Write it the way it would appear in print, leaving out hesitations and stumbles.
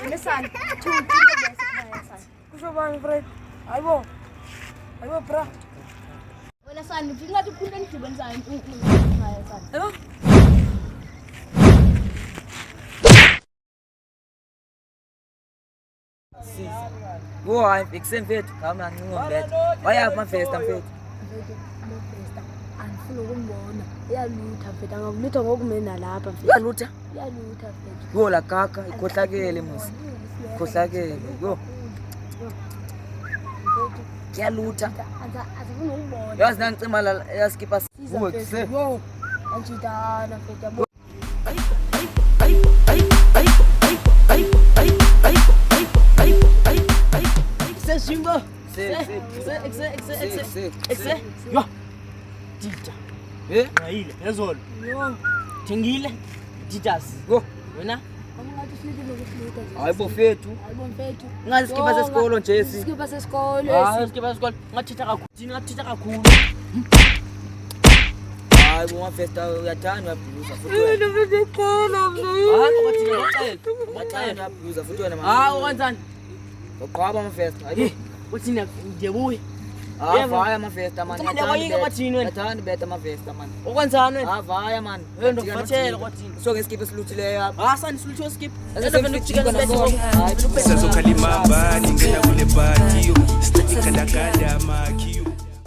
Listen, kusho bani friend. Ayibo bra. Wena sani ngingathi uphinde ngidibanisayo ekhaya sani. Ayibo. Go on, fixen fit. Come on, you on bed. Why have my face and fit? Andifuna ukumbona. Iyalutha mfethu angakulutha ngokumena lapha mfethu. Iyalutha. Iyalutha mfethu. Go la kaka, ikhohlakele musi. Ikhohlakele. Go. Iyalutha. Azifuna ukubona. Yazi nangicima la yaskipa. Go kuse. Yo. Anjidana mfethu yabo. Simba. Se. Yo. Tita. Ngayile phezolo. Yo. Thengile. Titas. Go. Wena? Angathi silike lokuhlita. Hayibo fethu. Hayibo mfethu. Ngasikipa sesikolo nje esi. Sikipa sesikolo. Sikipa sesikolo. Ngathitha kakhulu. Hayibo mafesta uyathanda uyabhuza futhi wena. Hayi kwathina Uyathanda uyabhuza futhi wena mama. hayi wenzani? Uqhwaba mafesta. Hayibo. Uthina ngiyebuye. Vaya mafesta man. Yathanda beta mafesta man. Okwenzani wena? Vaya man. Wena ndokufathela kwathina. So ngesikipa esiluthileyo apha. Sani silutho skip. Sezokhalima bani